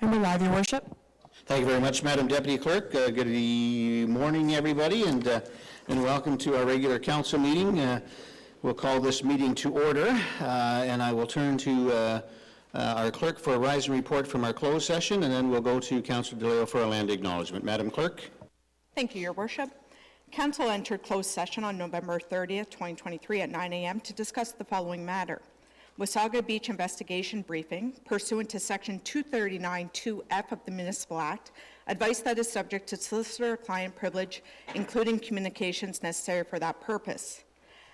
And we're live, Your Worship. Thank you very much, Madam Deputy Clerk. Good morning, everybody, and welcome to our regular council meeting. We'll call this meeting to order, and I will turn to our clerk for a rise and report from our closed session, and then we'll go to Councillor DeLeo for a land acknowledgement. Madam Clerk. Thank you, Your Worship. Council entered closed session on November 30th, 2023 at 9 a.m. to discuss the following matter. Wasaga Beach investigation briefing, pursuant to Section 239(2)(f) of the Municipal Act, advice that is subject to solicitor-client privilege, including communications necessary for that purpose.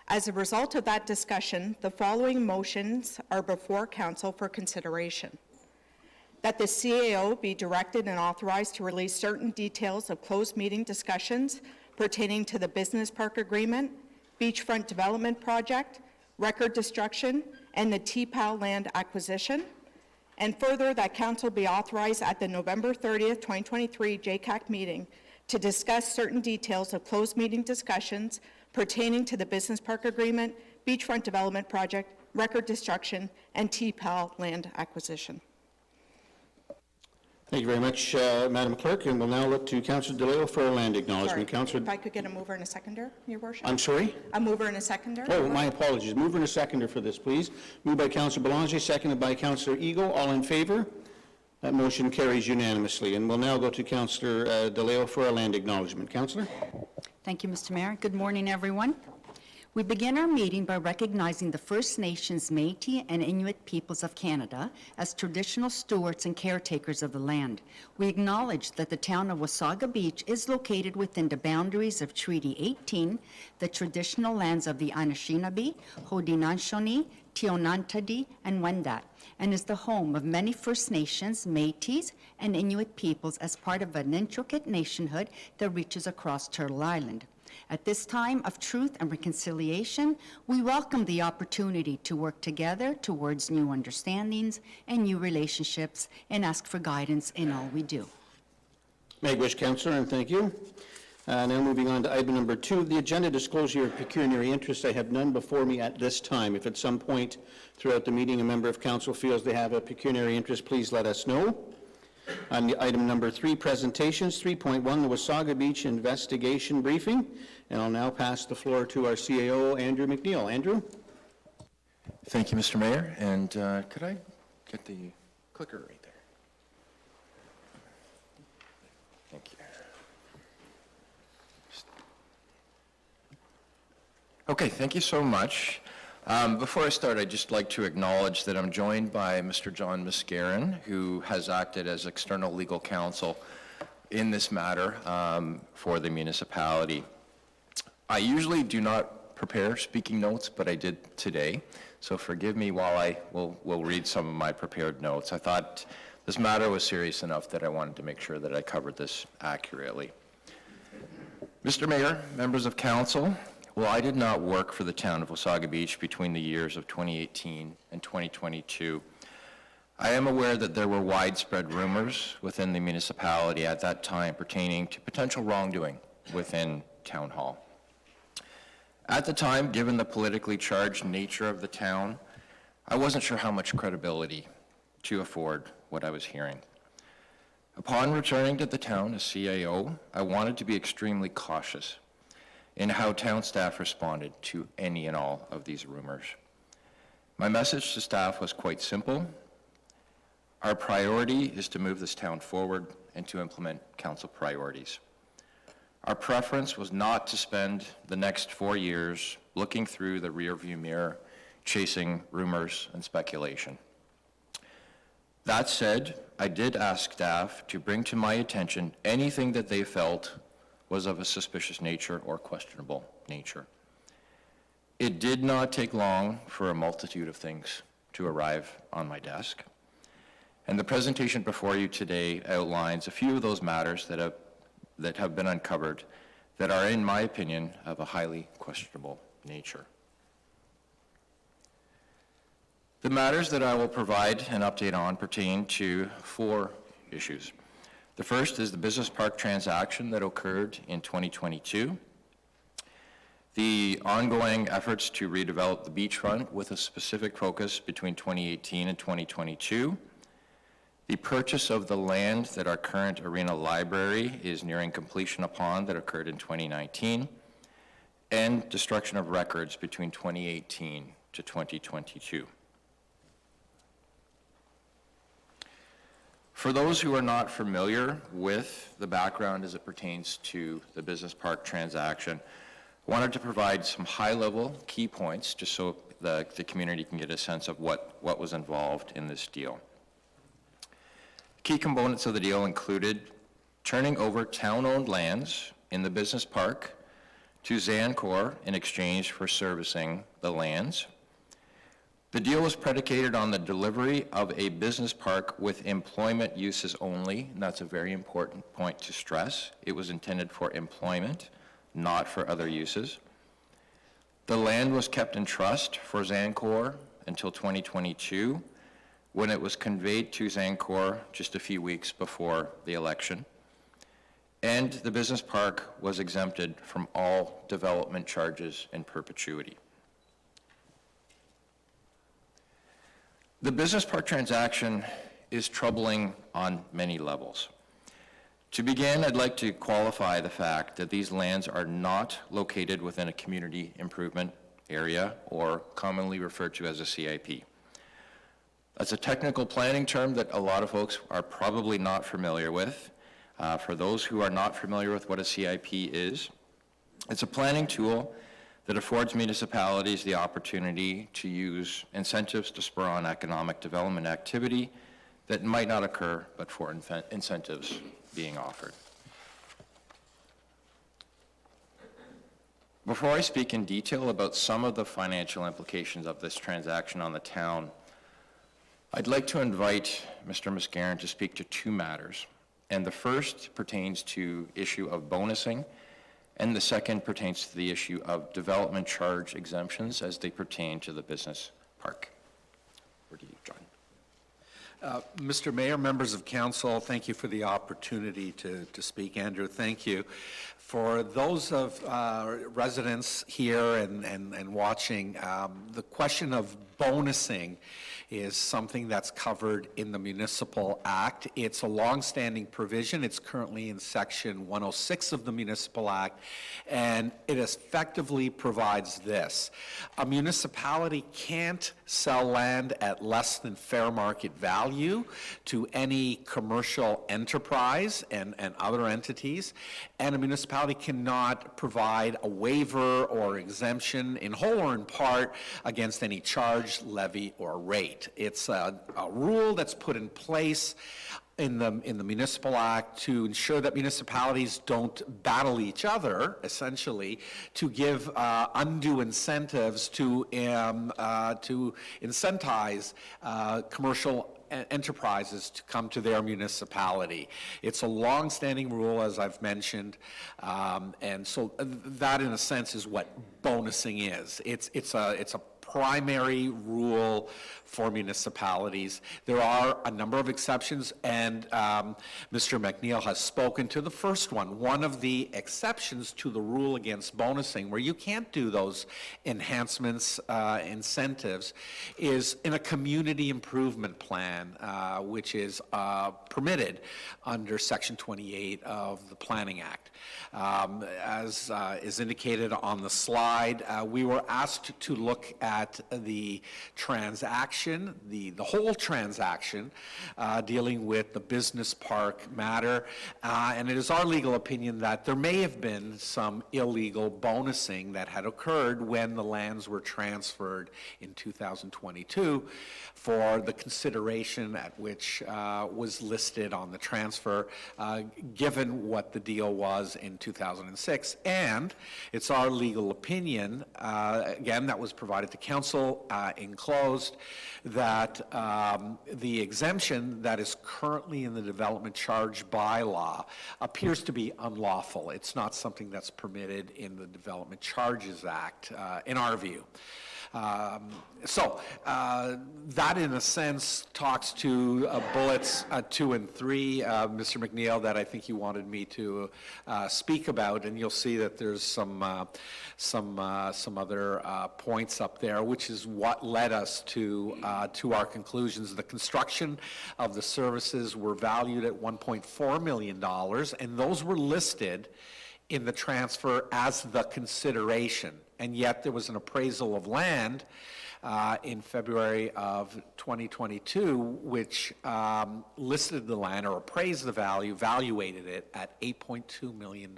As a result of that discussion, the following motions are before Council for consideration. That the CAO be directed and authorized to release certain details of closed meeting discussions pertaining to the business park agreement, beachfront development project, record destruction, and the TPAL land acquisition, and further that Council be authorized at the November 30th, 2023 JCAC meeting to discuss certain details of closed meeting discussions pertaining to the business park agreement, beachfront development project, record destruction, and TPAL land acquisition. Thank you very much, Madam Clerk, and we'll now look to Councillor DeLeo for a land acknowledgement. Councillor, if I could get a mover and a seconder, Your Worship. I'm sorry? A mover and a seconder. Oh, my apologies. Mover and a seconder for this, please. Moved by Councillor Belanger, seconded by Councillor Eagle. All in favour? That motion carries unanimously. And we'll now go to Councillor DeLeo for a land acknowledgement. Councillor? Thank you, Mr. Mayor. Good morning, everyone. We begin our meeting by recognizing the First Nations, Métis, and Inuit peoples of Canada as traditional stewards and caretakers of the land. We acknowledge that the town of Wasaga Beach is located within the boundaries of Treaty 18, the traditional lands of the Anishinaabe, Haudenosaunee, Tionantadi, and Wendat, and is the home of many First Nations, Métis, and Inuit peoples as part of an intricate nationhood that reaches across Turtle Island. At this time of truth and reconciliation, we welcome the opportunity to work together towards new understandings and new relationships and ask for guidance in all we do. May I wish, Councillor, and thank you. Now moving on to item number 2, the agenda, disclosure of pecuniary interest. I have none before me at this time. If at some point throughout the meeting a member of council feels they have a pecuniary interest, please let us know. On the item number 3, presentations, 3.1, the Wasaga Beach investigation briefing. And I'll now pass the floor to our CAO, Andrew McNeil. Andrew? Thank you, Mr. Mayor. And could I get the clicker right there? Thank you. Okay, thank you so much. Before I start, I'd just like to acknowledge that I'm joined by Mr. John Muscarin, who has acted as external legal counsel in this matter for the municipality. I usually do not prepare speaking notes, but I did today, so forgive me while I will read some of my prepared notes. I thought this matter was serious enough that I wanted to make sure that I covered this accurately. Mr. Mayor, members of council, well, I did not work for the town of Wasaga Beach between the years of 2018 and 2022. I am aware that there were widespread rumors within the municipality at that time pertaining to potential wrongdoing within Town Hall. At the time, given the politically charged nature of the town, I wasn't sure how much credibility to afford what I was hearing. Upon returning to the town as CAO, I wanted to be extremely cautious in how town staff responded to any and all of these rumors. My message to staff was quite simple. Our priority is to move this town forward and to implement council priorities. Our preference was not to spend the next 4 years looking through the rearview mirror, chasing rumors and speculation. That said, I did ask staff to bring to my attention anything that they felt was of a suspicious nature or questionable nature. It did not take long for a multitude of things to arrive on my desk. And the presentation before you today outlines a few of those matters that have been uncovered that are, in my opinion, of a highly questionable nature. The matters that I will provide an update on pertain to 4 issues. The first is the business park transaction that occurred in 2022, the ongoing efforts to redevelop the beachfront with a specific focus between 2018 and 2022, The purchase of the land that our current arena library is nearing completion upon that occurred in 2019, and destruction of records between 2018 to 2022. For those who are not familiar with the background as it pertains to the business park transaction, I wanted to provide some high-level key points just so the community can get a sense of what was involved in this deal. Key components of the deal included turning over town-owned lands in the business park to Zancor in exchange for servicing the lands. The deal was predicated on the delivery of a business park with employment uses only, and that's a very important point to stress. It was intended for employment, not for other uses. The land was kept in trust for Zancor until 2022, when it was conveyed to Zancor just a few weeks before the election. And the business park was exempted from all development charges in perpetuity. The business park transaction is troubling on many levels. To begin, I'd like to qualify the fact that these lands are not located within a community improvement area, or commonly referred to as a CIP. That's a technical planning term that a lot of folks are probably not familiar with. For those who are not familiar with what a CIP is, it's a planning tool that affords municipalities the opportunity to use incentives to spur on economic development activity that might not occur but for incentives being offered. Before I speak in detail about some of the financial implications of this transaction on the town, I'd like to invite Mr. Muscarin to speak to two matters. And the first pertains to issue of bonusing, and the second pertains to the issue of development charge exemptions as they pertain to the business park. Where do you, John? Mr. Mayor, members of council, thank you for the opportunity to speak. Andrew, thank you. For those of residents here and watching, the question of bonusing is something that's covered in the Municipal Act. It's a long-standing provision. It's currently in Section 106 of the Municipal Act, and it effectively provides this. A municipality can't sell land at less than fair market value to any commercial enterprise and other entities, and a municipality cannot provide a waiver or exemption in whole or in part against any charge, levy, or rate. It's a rule that's put in place in the Municipal Act to ensure that municipalities don't battle each other, essentially, to give undue incentives to incentivize commercial enterprises to come to their municipality. It's a long-standing rule, as I've mentioned, and so that, in a sense, is what bonusing is. It's a primary rule for municipalities. There are a number of exceptions, and Mr. McNeil has spoken to the first one. One of the exceptions to the rule against bonusing, where you can't do those enhancements, incentives, is in a community improvement plan, which is permitted under Section 28 of the Planning Act. As is indicated on the slide, we were asked to look at the transaction, the whole transaction, dealing with the business park matter, and it is our legal opinion that there may have been some illegal bonusing that had occurred when the lands were transferred in 2022 for the consideration at which was listed on the transfer, given what the deal was in 2006. And it's our legal opinion, again, that was provided to council enclosed, that the exemption that is currently in the development charge bylaw appears to be unlawful. It's not something that's permitted in the Development Charges Act, in our view. That, in a sense, talks to bullets 2 and 3, Mr. McNeil, that I think you wanted me to speak about, and you'll see that there's some other points up there, which is what led us to our conclusions. The construction of the services were valued at $1.4 million, and those were listed in the transfer as the consideration. And yet there was an appraisal of land in February of 2022, which listed the land or appraised the value, valuated it at $8.2 million.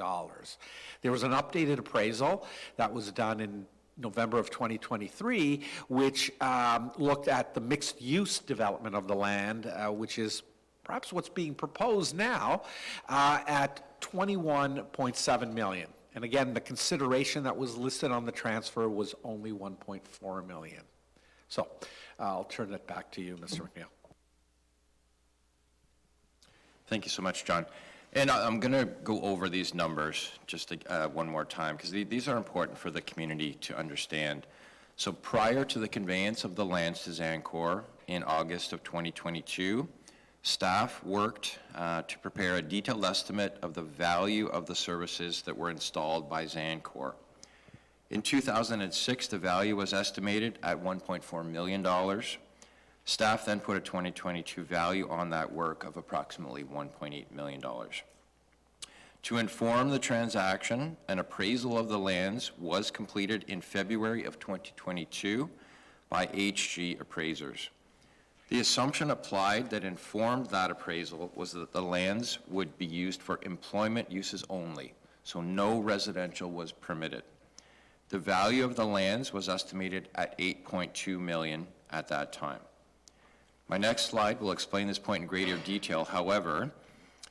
There was an updated appraisal that was done in November of 2023, which looked at the mixed-use development of the land, which is perhaps what's being proposed now, at $21.7 million. And again, the consideration that was listed on the transfer was only $1.4 million. So I'll turn it back to you, Mr. McNeil. Thank you so much, John. And I'm going to go over these numbers just one more time, because these are important for the community to understand. So prior to the conveyance of the lands to Zancor in August of 2022, staff worked to prepare a detailed estimate of the value of the services that were installed by Zancor. In 2006, the value was estimated at $1.4 million. Staff then put a 2022 value on that work of approximately $1.8 million. To inform the transaction, an appraisal of the lands was completed in February of 2022 by HG appraisers. The assumption applied that informed that appraisal was that the lands would be used for employment uses only, so no residential was permitted. The value of the lands was estimated at $8.2 million at that time. My next slide will explain this point in greater detail. However,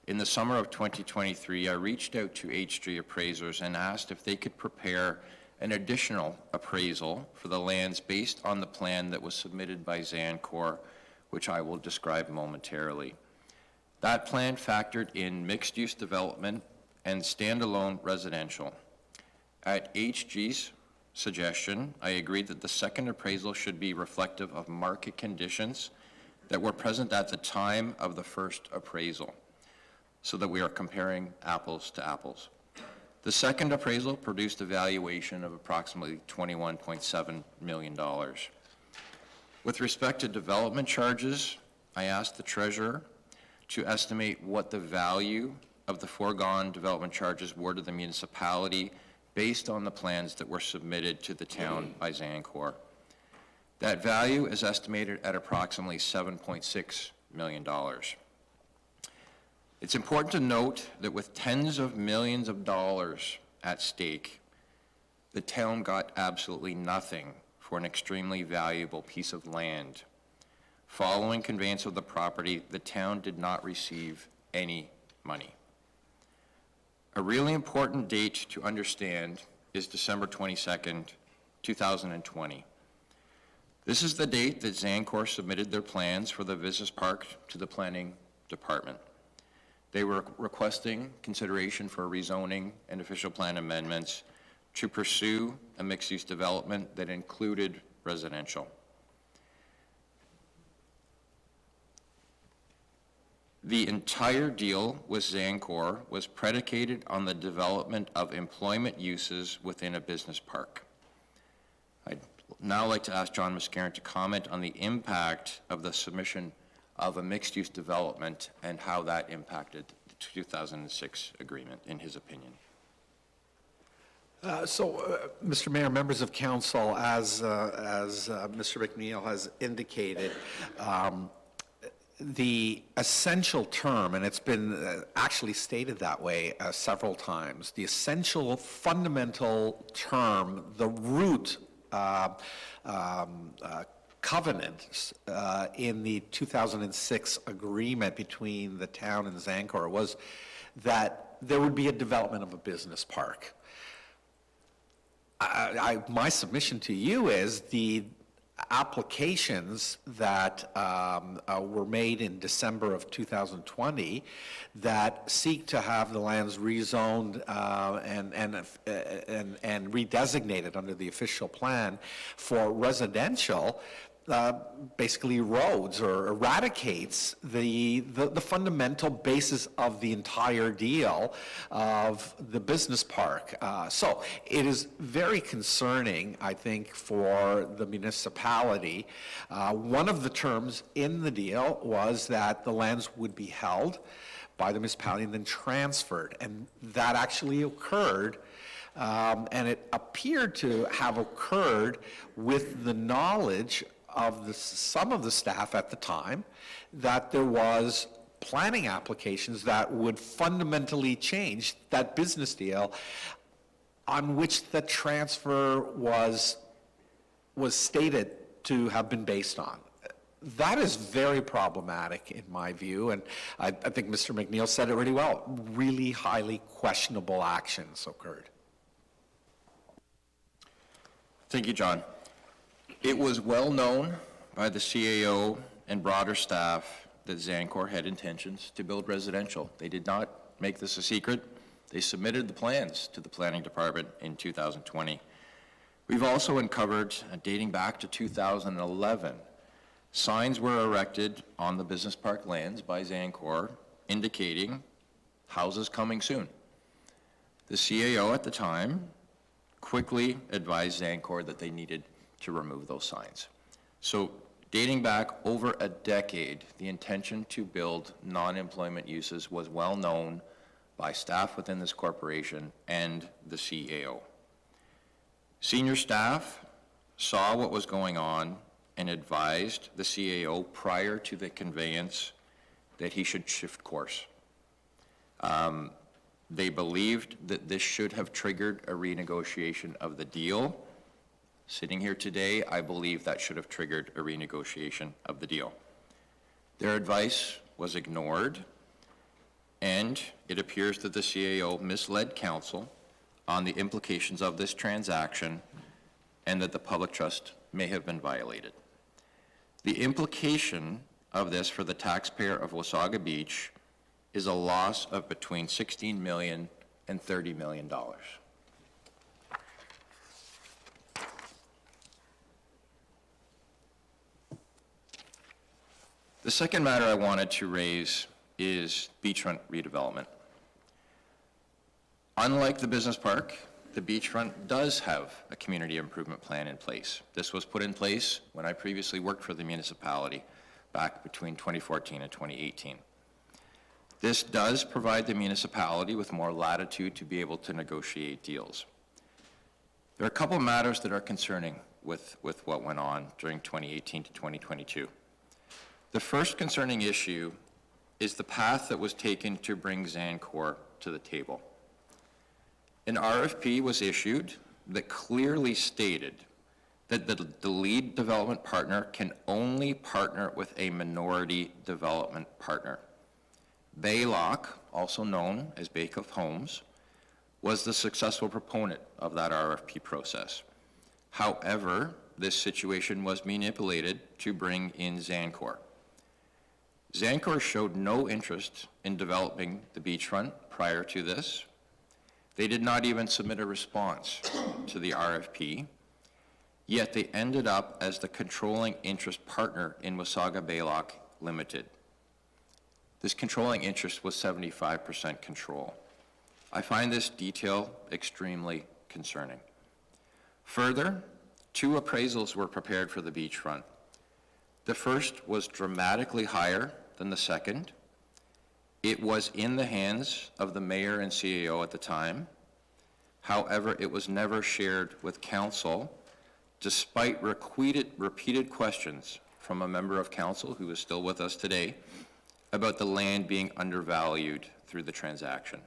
in the summer of 2023, I reached out to HG appraisers and asked if they could prepare an additional appraisal for the lands based on the plan that was submitted by Zancor, which I will describe momentarily. That plan factored in mixed-use development and standalone residential. At HG's suggestion, I agreed that the second appraisal should be reflective of market conditions that were present at the time of the first appraisal, so that we are comparing apples to apples. The second appraisal produced a valuation of approximately $21.7 million. With respect to development charges, I asked the treasurer to estimate what the value of the foregone development charges were to the municipality based on the plans that were submitted to the town by Zancor. That value is estimated at approximately $7.6 million. It's important to note that with tens of millions of dollars at stake, the town got absolutely nothing for an extremely valuable piece of land. Following conveyance of the property, the town did not receive any money. A really important date to understand is December 22nd, 2020. This is the date that Zancor submitted their plans for the business park to the planning department. They were requesting consideration for rezoning and official plan amendments to pursue a mixed-use development that included residential. The entire deal with Zancor was predicated on the development of employment uses within a business park. I'd now like to ask John Muscarin to comment on the impact of the submission of a mixed-use development and how that impacted the 2006 agreement, in his opinion. Mr. Mayor, members of council, as Mr. McNeil has indicated, the essential term, and it's been actually stated that way several times, the essential fundamental term, the root covenant in the 2006 agreement between the town and Zancor was that there would be a development of a business park. My submission to you is the applications that were made in December of 2020 that seek to have the lands rezoned and redesignated under the official plan for residential, basically erodes or eradicates the fundamental basis of the entire deal of the business park. So it is very concerning, I think, for the municipality. One of the terms in the deal was that the lands would be held by the municipality and then transferred, and that actually occurred. And it appeared to have occurred with the knowledge of some of the staff at the time that there was planning applications that would fundamentally change that business deal on which the transfer was stated to have been based on. That is very problematic in my view, and I think Mr. McNeil said it really well. Really highly questionable actions occurred. Thank you, John. It was well known by the CAO and broader staff that Zancor had intentions to build residential. They did not make this a secret. They submitted the plans to the planning department in 2020. We've also uncovered, dating back to 2011, signs were erected on the business park lands by Zancor indicating houses coming soon. The CAO at the time quickly advised Zancor that they needed to remove those signs. So dating back over a decade, the intention to build non-employment uses was well known by staff within this corporation and the CAO. Senior staff saw what was going on and advised the CAO prior to the conveyance that he should shift course. They believed that this should have triggered a renegotiation of the deal. Sitting here today, I believe that should have triggered a renegotiation of the deal. Their advice was ignored, and it appears that the CAO misled council on the implications of this transaction and that the public trust may have been violated. The implication of this for the taxpayer of Wasaga Beach is a loss of between $16 million and $30 million. The second matter I wanted to raise is beachfront redevelopment. Unlike the business park, the beachfront does have a community improvement plan in place. This was put in place when I previously worked for the municipality back between 2014 and 2018. This does provide the municipality with more latitude to be able to negotiate deals. There are a couple of matters that are concerning with what went on during 2018 to 2022. The first concerning issue is the path that was taken to bring Zancor to the table. An RFP was issued that clearly stated that the lead development partner can only partner with a minority development partner. Baylock, also known as Baycliff Homes, was the successful proponent of that RFP process. However, this situation was manipulated to bring in Zancor. Zancor showed no interest in developing the beachfront prior to this. They did not even submit a response to the RFP, yet they ended up as the controlling interest partner in Wasaga Baylock Limited. This controlling interest was 75% control. I find this detail extremely concerning. Further, 2 appraisals were prepared for the beachfront. The first was dramatically higher than the second. It was in the hands of the mayor and CAO at the time. However, it was never shared with council, despite repeated questions from a member of council who is still with us today about the land being undervalued through the transaction.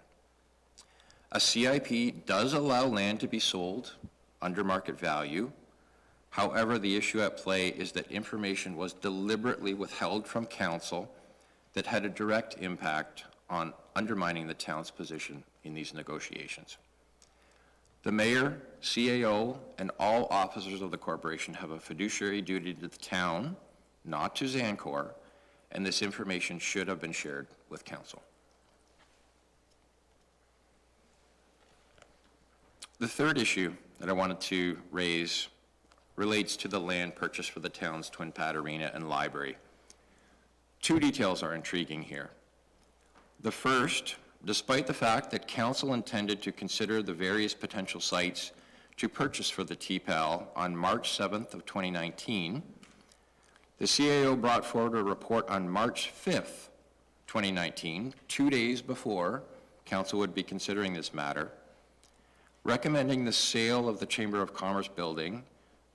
A CIP does allow land to be sold under market value. However, the issue at play is that information was deliberately withheld from council that had a direct impact on undermining the town's position in these negotiations. The mayor, CAO, and all officers of the corporation have a fiduciary duty to the town, not to Zancor, and this information should have been shared with council. The third issue that I wanted to raise relates to the land purchase for the town's Twin Pad Arena and Library. Two details are intriguing here. The first, despite the fact that council intended to consider the various potential sites to purchase for the TPAL on March 7th of 2019, the CAO brought forward a report on March 5th, 2019, 2 days before council would be considering this matter, recommending the sale of the Chamber of Commerce building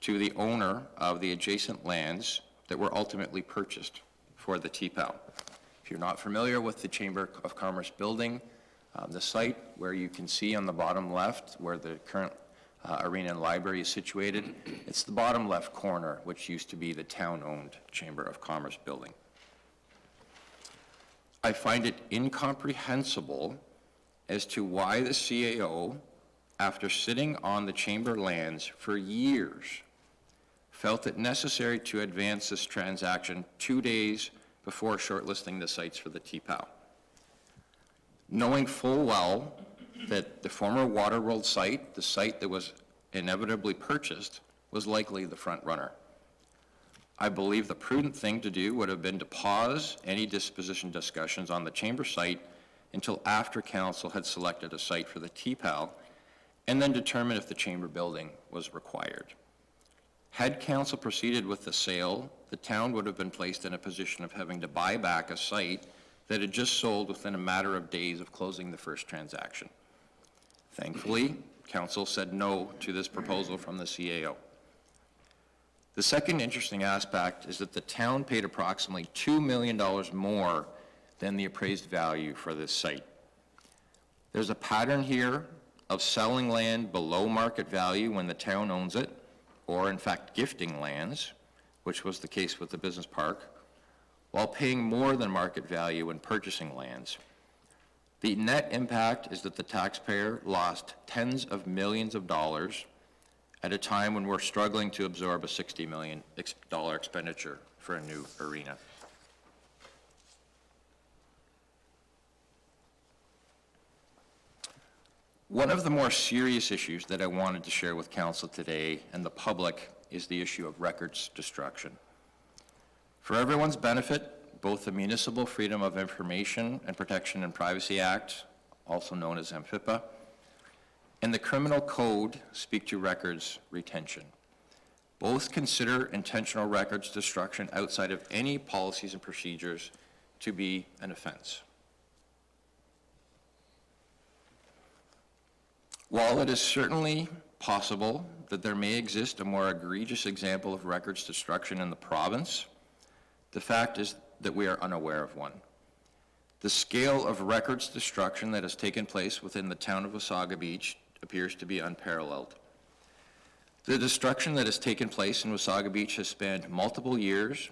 to the owner of the adjacent lands that were ultimately purchased for the TPAL. If you're not familiar with the Chamber of Commerce building, the site where you can see on the bottom left where the current arena and library is situated, it's the bottom left corner, which used to be the town-owned Chamber of Commerce building. I find it incomprehensible as to why the CAO, after sitting on the chamber lands for years, felt it necessary to advance this transaction 2 days before shortlisting the sites for the TPAL. Knowing full well that the former Waterworld site, the site that was inevitably purchased, was likely the front runner. I believe the prudent thing to do would have been to pause any disposition discussions on the chamber site until after council had selected a site for the TPAL, and then determine if the chamber building was required. Had council proceeded with the sale, the town would have been placed in a position of having to buy back a site that had just sold within a matter of days of closing the first transaction. Thankfully, council said no to this proposal from the CAO. The second interesting aspect is that the town paid approximately $2 million more than the appraised value for this site. There's a pattern here of selling land below market value when the town owns it, or in fact gifting lands, which was the case with the business park, while paying more than market value when purchasing lands. The net impact is that the taxpayer lost tens of millions of dollars at a time when we're struggling to absorb a $60 million expenditure for a new arena. One of the more serious issues that I wanted to share with council today and the public is the issue of records destruction. For everyone's benefit, both the Municipal Freedom of Information and Protection and Privacy Act, also known as MFIPA, and the Criminal Code speak to records retention. Both consider intentional records destruction outside of any policies and procedures to be an offense. While it is certainly possible that there may exist a more egregious example of records destruction in the province, the fact is that we are unaware of one. The scale of records destruction that has taken place within the town of Wasaga Beach appears to be unparalleled. The destruction that has taken place in Wasaga Beach has spanned multiple years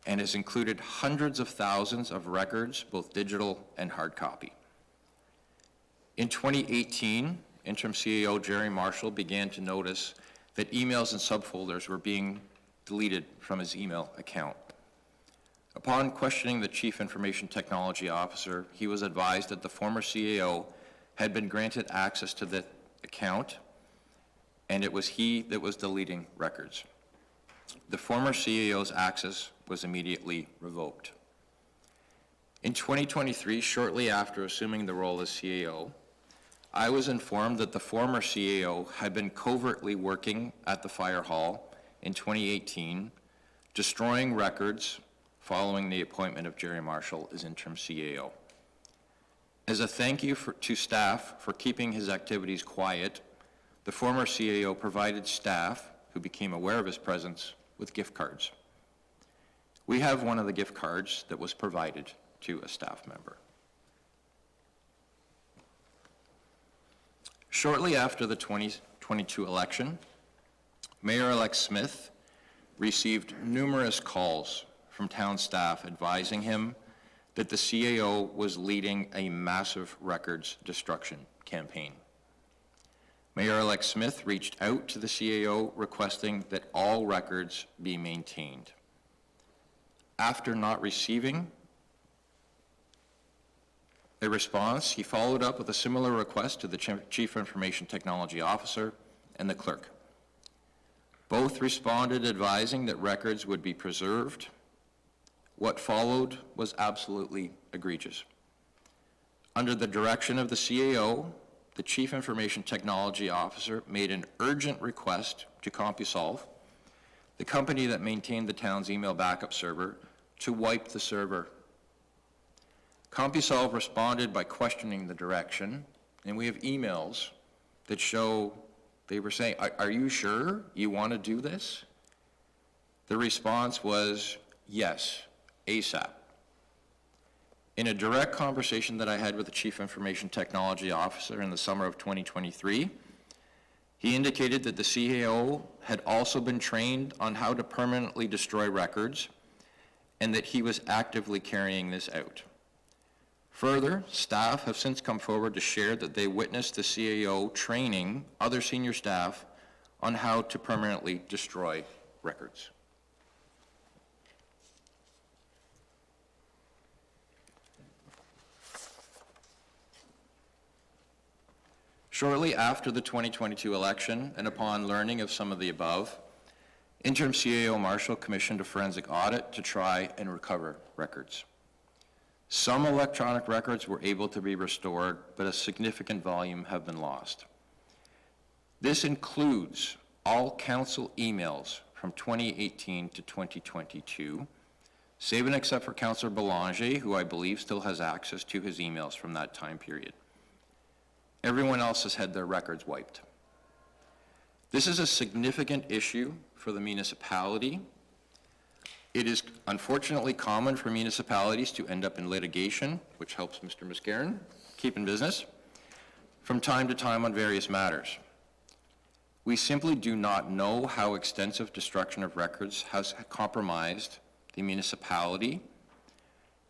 and has included hundreds of thousands of records, both digital and hard copy. In 2018, Interim CAO Jerry Marshall began to notice that emails and subfolders were being deleted from his email account. Upon questioning the Chief Information Technology Officer, he was advised that the former CAO had been granted access to the account, and it was he that was deleting records. The former CAO's access was immediately revoked. In 2023, shortly after assuming the role as CAO, I was informed that the former CAO had been covertly working at the fire hall in 2018, destroying records following the appointment of Jerry Marshall as interim CAO. As a thank you to staff for keeping his activities quiet, the former CAO provided staff, who became aware of his presence, with gift cards. We have one of the gift cards that was provided to a staff member. Shortly after the 2022 election, Mayor-elect Smith received numerous calls from town staff advising him that the CAO was leading a massive records destruction campaign. Mayor-elect Smith reached out to the CAO requesting that all records be maintained. After not receiving a response, he followed up with a similar request to the Chief Information Technology Officer and the clerk. Both responded advising that records would be preserved. What followed was absolutely egregious. Under the direction of the CAO, the Chief Information Technology Officer made an urgent request to CompuSolve, the company that maintained the town's email backup server, to wipe the server. CompuSolve responded by questioning the direction, and we have emails that show they were saying, are you sure you want to do this? The response was, yes, ASAP. In a direct conversation that I had with the Chief Information Technology Officer in the summer of 2023, he indicated that the CAO had also been trained on how to permanently destroy records and that he was actively carrying this out. Further, staff have since come forward to share that they witnessed the CAO training other senior staff on how to permanently destroy records. Shortly after the 2022 election, and upon learning of some of the above, interim CAO Marshall commissioned a forensic audit to try and recover records. Some electronic records were able to be restored, but a significant volume have been lost. This includes all council emails from 2018 to 2022, save and except for Councillor Belanger, who I believe still has access to his emails from that time period. Everyone else has had their records wiped. This is a significant issue for the municipality. It is unfortunately common for municipalities to end up in litigation, which helps Mr. Muscarin keep in business, from time to time on various matters. We simply do not know how extensive destruction of records has compromised the municipality,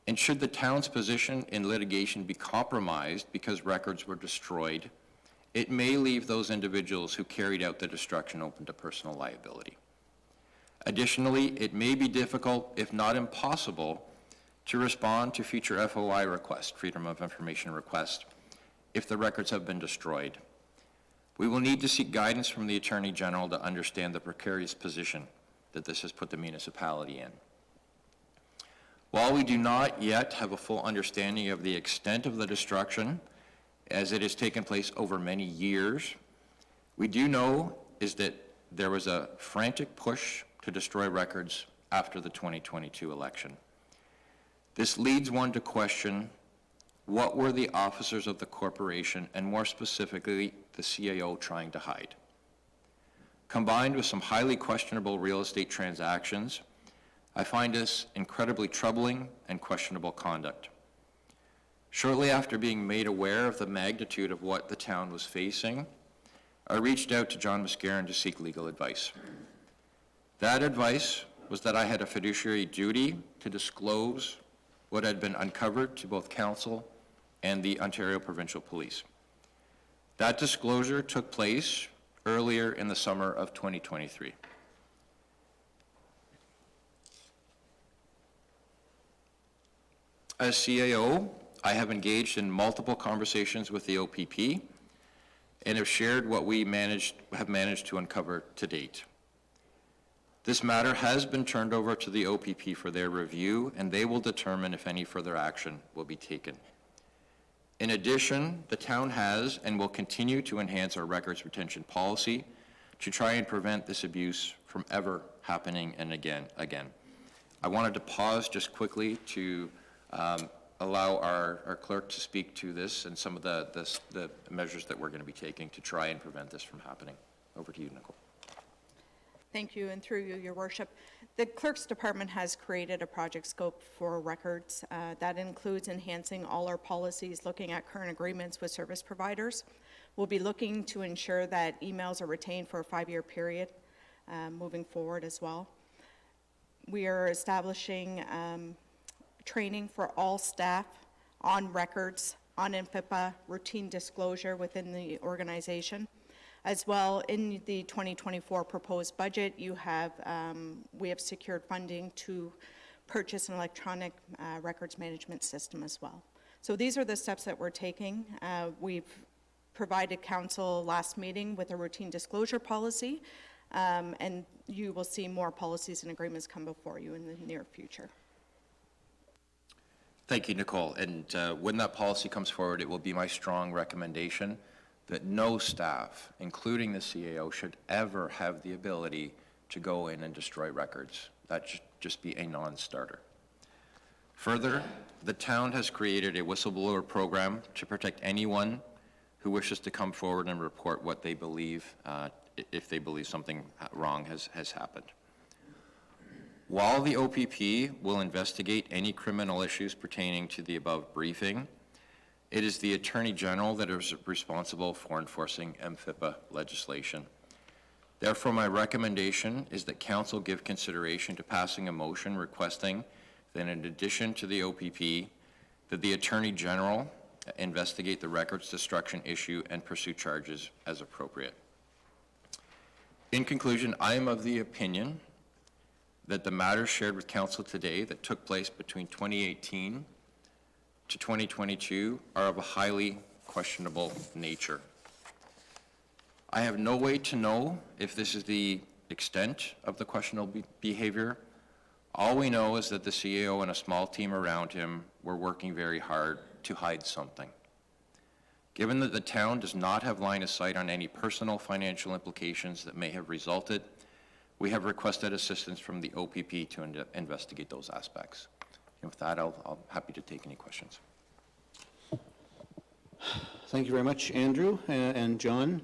and should the town's position in litigation be compromised because records were destroyed, it may leave those individuals who carried out the destruction open to personal liability. Additionally, it may be difficult, if not impossible, to respond to future FOI requests, Freedom of Information requests, if the records have been destroyed. We will need to seek guidance from the Attorney General to understand the precarious position that this has put the municipality in. While we do not yet have a full understanding of the extent of the destruction, as it has taken place over many years, we do know is that there was a frantic push to destroy records after the 2022 election. This leads one to question, what were the officers of the corporation, and more specifically, the CAO, trying to hide? Combined with some highly questionable real estate transactions, I find this incredibly troubling and questionable conduct. Shortly after being made aware of the magnitude of what the town was facing, I reached out to John Muscarin to seek legal advice. That advice was that I had a fiduciary duty to disclose what had been uncovered to both council and the Ontario Provincial Police. That disclosure took place earlier in the summer of 2023. As CAO, I have engaged in multiple conversations with the OPP and have shared what we have managed to uncover to date. This matter has been turned over to the OPP for their review, and they will determine if any further action will be taken. In addition, the town has and will continue to enhance our records retention policy to try and prevent this abuse from ever happening and again. I wanted to pause just quickly to allow our clerk to speak to this and some of the measures that we're going to be taking to try and prevent this from happening. Over to you, Nicole. Thank you, and through you, Your Worship. The Clerk's Department has created a project scope for records that includes enhancing all our policies, looking at current agreements with service providers. We'll be looking to ensure that emails are retained for a 5-year period moving forward as well. We are establishing training for all staff on records, on INFIPA, routine disclosure within the organization. As well, in the 2024 proposed budget, we have secured funding to purchase an electronic records management system as well. So these are the steps that we're taking. We've provided council last meeting with a routine disclosure policy, and you will see more policies and agreements come before you in the near future. Thank you, Nicole. And when that policy comes forward, it will be my strong recommendation that no staff, including the CAO, should ever have the ability to go in and destroy records. That should just be a non-starter. Further, the town has created a whistleblower program to protect anyone who wishes to come forward and report what they believe, if they believe something wrong has happened. While the OPP will investigate any criminal issues pertaining to the above briefing, it is the Attorney General that is responsible for enforcing MFIPA legislation. Therefore, my recommendation is that Council give consideration to passing a motion requesting that in addition to the OPP, that the Attorney General investigate the records destruction issue and pursue charges as appropriate. In conclusion, I am of the opinion that the matters shared with Council today that took place between 2018 to 2022 are of a highly questionable nature. I have no way to know if this is the extent of the questionable behavior. All we know is that the CAO and a small team around him were working very hard to hide something. Given that the town does not have line of sight on any personal financial implications that may have resulted, we have requested assistance from the OPP to investigate those aspects. And with that, I'll happy to take any questions. Thank you very much, Andrew and John.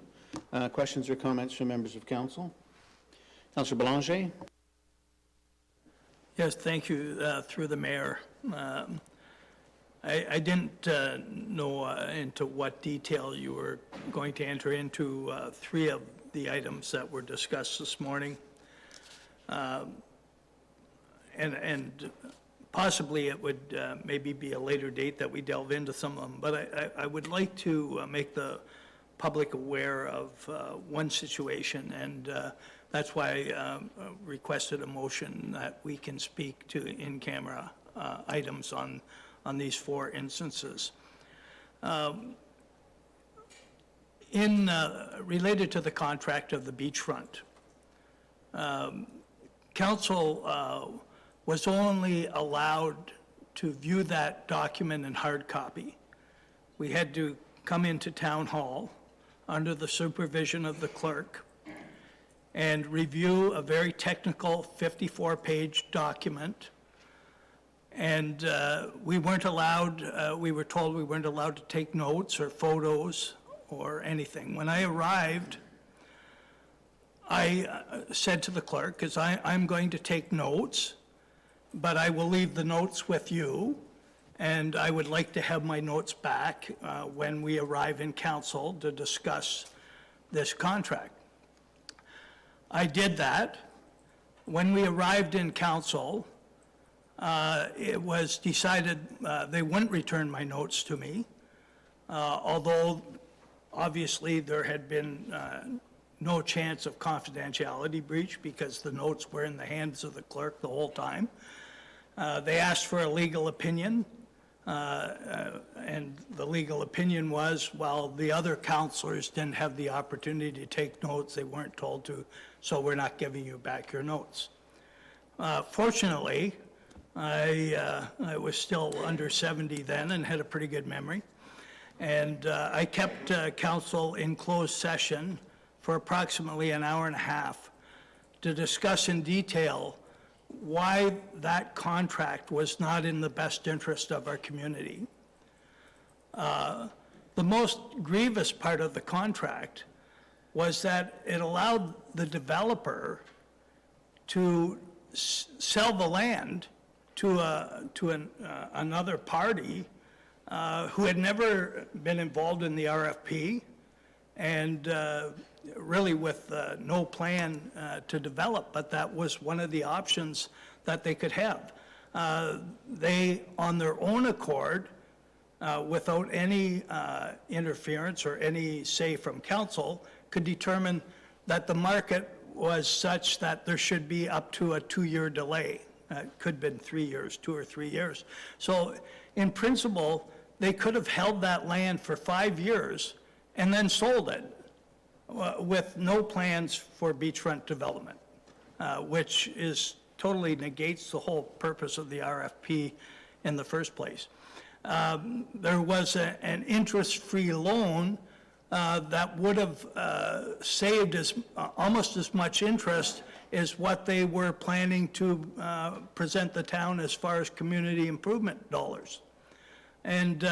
Questions or comments from members of council? Councillor Belanger. Yes, thank you, through the mayor. I didn't know into what detail you were going to enter into three of the items that were discussed this morning. And possibly it would maybe be a later date that we delve into some of them, but I would like to make the public aware of one situation, and that's why I requested a motion that we can speak to in-camera items on these four instances. Related to the contract of the beachfront, council was only allowed to view that document in hard copy. We had to come into town hall under the supervision of the clerk and review a very technical 54-page document. And we weren't allowed, we were told we weren't allowed to take notes or photos or anything. When I arrived, I said to the clerk, because I'm going to take notes, but I will leave the notes with you, and I would like to have my notes back when we arrive in council to discuss this contract. I did that. When we arrived in council, it was decided they wouldn't return my notes to me, although obviously there had been no chance of confidentiality breach because the notes were in the hands of the clerk the whole time. They asked for a legal opinion, and the legal opinion was, well, the other counselors didn't have the opportunity to take notes, they weren't told to, so we're not giving you back your notes. Fortunately, I was still under 70 then and had a pretty good memory, and I kept council in closed session for approximately an hour and a half to discuss in detail why that contract was not in the best interest of our community. The most grievous part of the contract was that it allowed the developer to sell the land to another party who had never been involved in the RFP and really with no plan to develop, but that was one of the options that they could have. They, on their own accord, without any interference or any say from council, could determine that the market was such that there should be up to a 2-year delay. It could have been 3 years, 2 or 3 years. So in principle, they could have held that land for 5 years and then sold it with no plans for beachfront development, which totally negates the whole purpose of the RFP in the first place. There was an interest-free loan that would have saved almost as much interest as what they were planning to present the town as far as community improvement dollars. And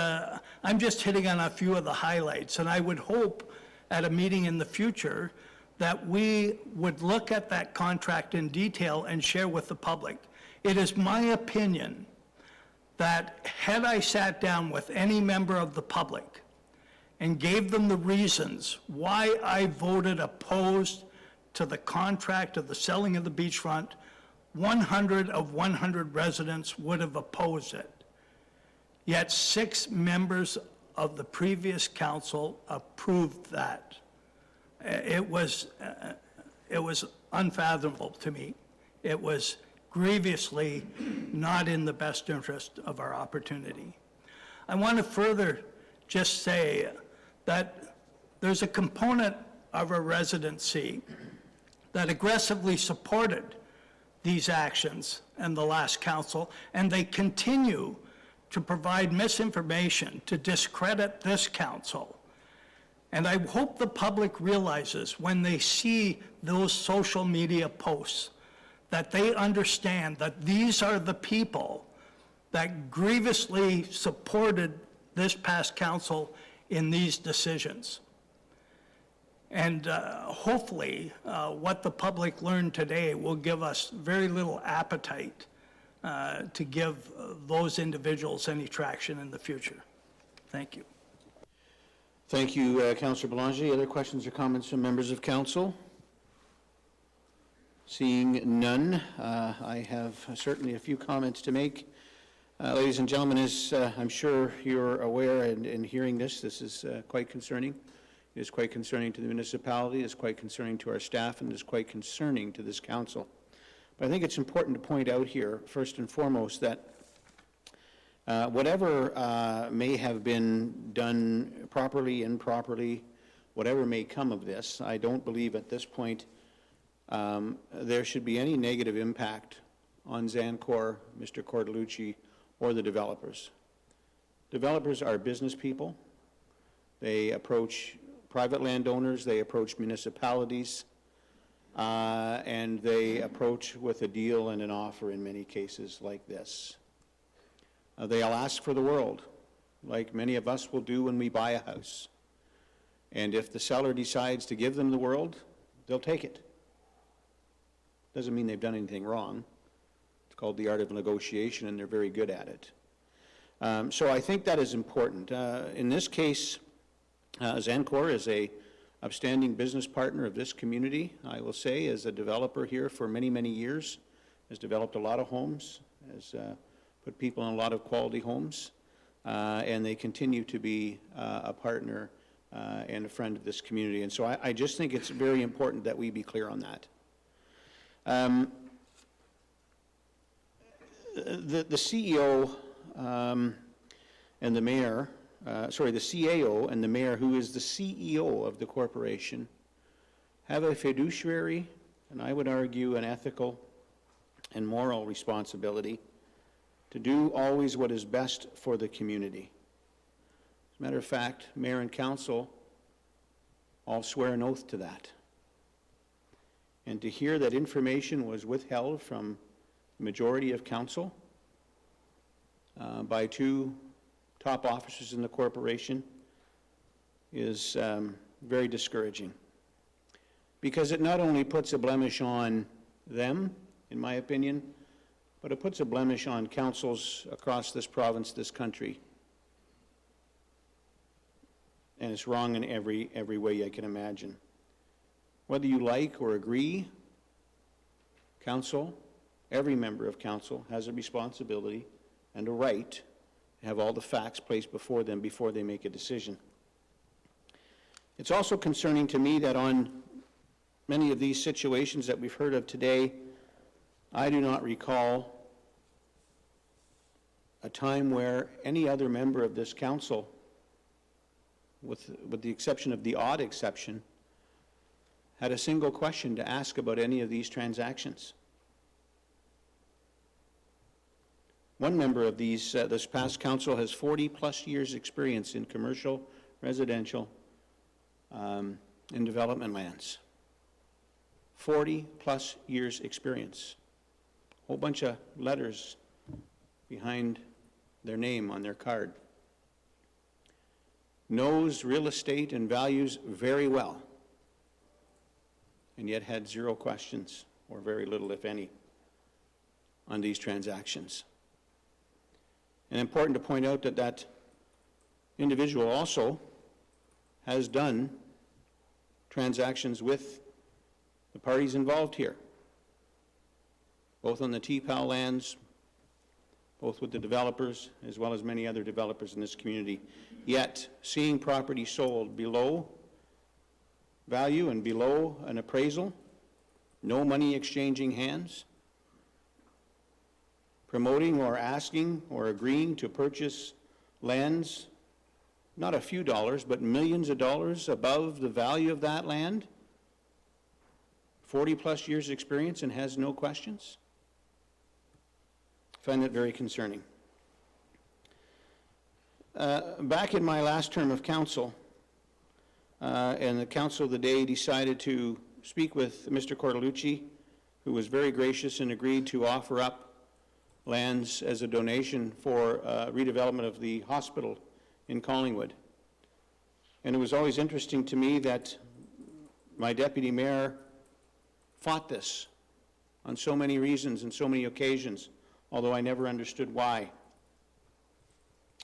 I'm just hitting on a few of the highlights, and I would hope at a meeting in the future that we would look at that contract in detail and share with the public. It is my opinion that had I sat down with any member of the public and gave them the reasons why I voted opposed to the contract of the selling of the beachfront, 100 of 100 residents would have opposed it. Yet 6 members of the previous council approved that. It was unfathomable to me. It was grievously not in the best interest of our opportunity. I want to further just say that there's a component of our residency that aggressively supported these actions in the last council, and they continue to provide misinformation to discredit this council. And I hope the public realizes when they see those social media posts that they understand that these are the people that grievously supported this past council in these decisions. And hopefully, what the public learned today will give us very little appetite to give those individuals any traction in the future. Thank you. Thank you, Councillor Belanger. Other questions or comments from members of council? Seeing none, I have certainly a few comments to make. Ladies and gentlemen, as I'm sure you're aware in hearing this is quite concerning. It is quite concerning to the municipality, it is quite concerning to our staff, and it is quite concerning to this council. But I think it's important to point out here, first and foremost, that whatever may have been done properly, improperly, whatever may come of this, I don't believe at this point there should be any negative impact on Zancor, Mr. Cordellucci, or the developers. Developers are business people. They approach private landowners, they approach municipalities, and they approach with a deal and an offer in many cases like this. They'll ask for the world, like many of us will do when we buy a house. And if the seller decides to give them the world, they'll take it. Doesn't mean they've done anything wrong. It's called the art of negotiation, and they're very good at it. So I think that is important. In this case, Zancor is a upstanding business partner of this community. I will say, as a developer here for many, many years, has developed a lot of homes, has put people in a lot of quality homes, and they continue to be a partner and a friend of this community. And so I just think it's very important that we be clear on that. The CEO and the mayor, the CAO and the mayor, who is the CEO of the corporation, have a fiduciary, and I would argue an ethical and moral responsibility to do always what is best for the community. As a matter of fact, mayor and council all swear an oath to that. And to hear that information was withheld from the majority of council by 2 top officers in the corporation is very discouraging, because it not only puts a blemish on them, in my opinion, but it puts a blemish on councils across this province, this country. And it's wrong in every way I can imagine. Whether you like or agree, council, every member of council has a responsibility and a right to have all the facts placed before them before they make a decision. It's also concerning to me that on many of these situations that we've heard of today, I do not recall a time where any other member of this council, with the exception of the odd exception, had a single question to ask about any of these transactions. One member of this past council has 40-plus years' experience in commercial, residential, and development lands. 40-plus years' experience. A whole bunch of letters behind their name on their card. Knows real estate and values very well, and yet had zero questions, or very little, if any, on these transactions. And important to point out that that individual also has done transactions with the parties involved here, both on the TPAL lands, both with the developers, as well as many other developers in this community. Yet, seeing property sold below value and below an appraisal, no money exchanging hands, promoting or asking or agreeing to purchase lands, not a few dollars, but millions of dollars above the value of that land, 40-plus years experience and has no questions? I find that very concerning. Back in my last term of council, and the council of the day decided to speak with Mr. Cortellucci, who was very gracious and agreed to offer up lands as a donation for redevelopment of the hospital in Collingwood. And it was always interesting to me that my deputy mayor fought this on so many reasons and so many occasions, although I never understood why.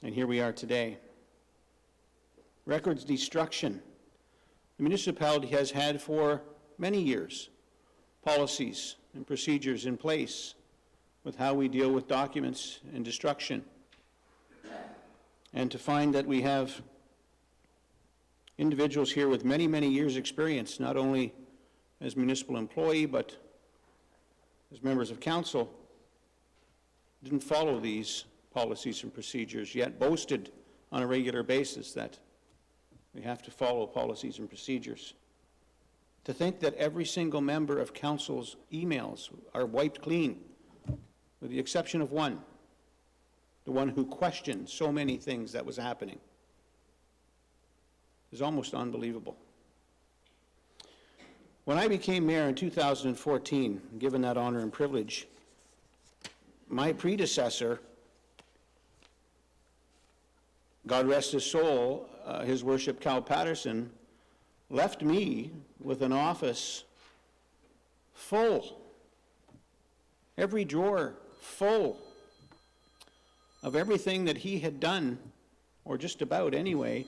And here we are today. Records destruction. The municipality has had for many years policies and procedures in place with how we deal with documents and destruction. And to find that we have individuals here with many, many years' experience, not only as municipal employee, but as members of council, didn't follow these policies and procedures, yet boasted on a regular basis that we have to follow policies and procedures. To think that every single member of council's emails are wiped clean, with the exception of one, the one who questioned so many things that was happening, is almost unbelievable. When I became mayor in 2014, given that honor and privilege, my predecessor, God rest his soul, His Worship Cal Patterson, left me with an office full, every drawer full of everything that he had done, or just about anyway,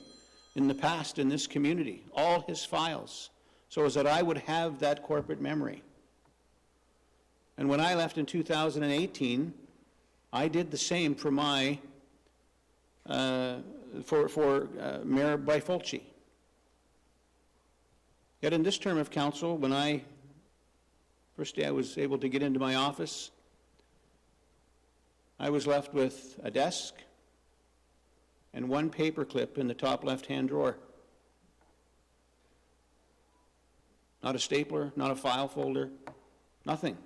in the past in this community, all his files, so as that I would have that corporate memory. And when I left in 2018, I did the same for my Mayor Bifolchi. Yet in this term of council, when first day I was able to get into my office, I was left with a desk and one paper clip in the top left-hand drawer. Not a stapler, not a file folder, nothing.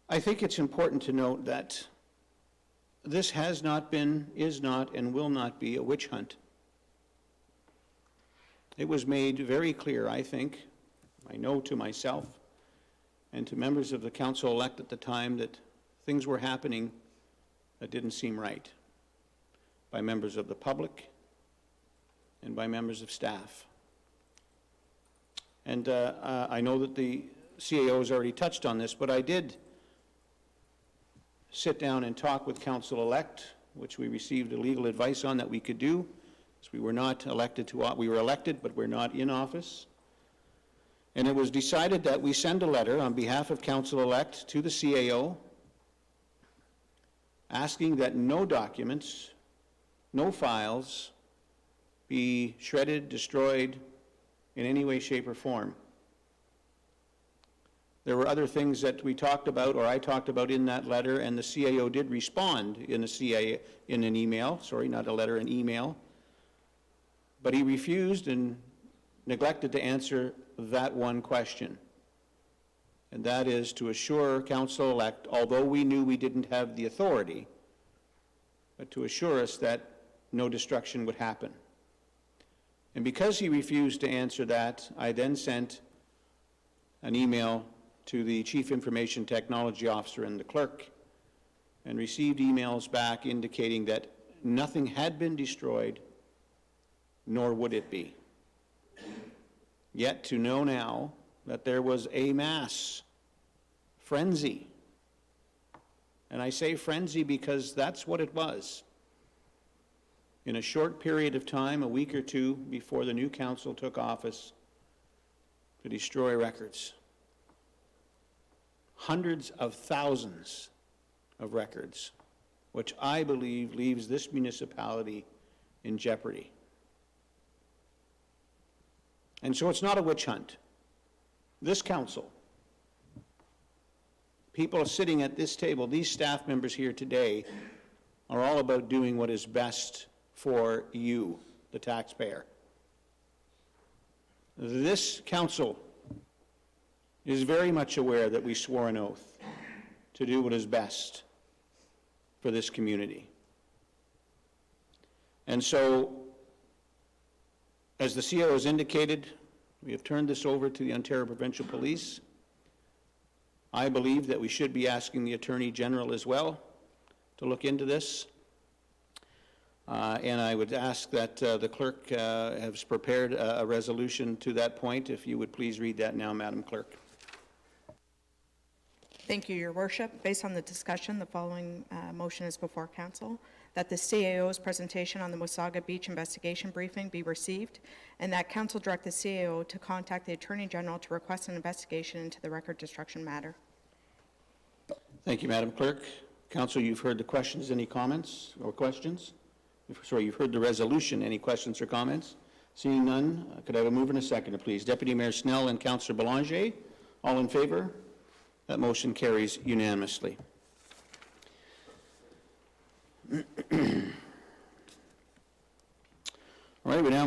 I think it's important to note that this has not been, is not, and will not be a witch hunt. It was made very clear, I think, I know to myself and to members of the council-elect at the time, that things were happening that didn't seem right by members of the public and by members of staff. And I know that the CAO has already touched on this, but I did sit down and talk with council-elect, which we received legal advice on that we could do, because we were not elected to, we were elected, but we're not in office. And it was decided that we send a letter on behalf of council-elect to the CAO asking that no documents, no files be shredded, destroyed in any way, shape, or form. There were other things that we talked about, or I talked about in that letter, and the CAO did respond in an email, sorry, not a letter, an email. But he refused and neglected to answer that one question. And that is to assure council-elect, although we knew we didn't have the authority, but to assure us that no destruction would happen. And because he refused to answer that, I then sent an email to the Chief Information Technology Officer and the clerk, and received emails back indicating that nothing had been destroyed, nor would it be. Yet to know now that there was a mass frenzy, and I say frenzy because that's what it was, in a short period of time, a week or two before the new council took office, to destroy records. Hundreds of thousands of records, which I believe leaves this municipality in jeopardy. And so it's not a witch hunt. This council, people sitting at this table, these staff members here today, are all about doing what is best for you, the taxpayer. This council is very much aware that we swore an oath to do what is best for this community. And so, as the CAO has indicated, we have turned this over to the Ontario Provincial Police. I believe that we should be asking the Attorney General as well to look into this. And I would ask that the clerk has prepared a resolution to that point. If you would please read that now, Madam Clerk. Thank you, Your Worship. Based on the discussion, the following motion is before Council, that the CAO's presentation on the Wasaga Beach investigation briefing be received, and that Council direct the CAO to contact the Attorney General to request an investigation into the record destruction matter. Thank you, Madam Clerk. Council, you've heard the questions. Any comments or questions? Sorry, you've heard the resolution. Any questions or comments? Seeing none, could I have a mover and a seconder, please? Deputy Mayor Snell and Councillor Belanger, all in favor? That motion carries unanimously. All right, we now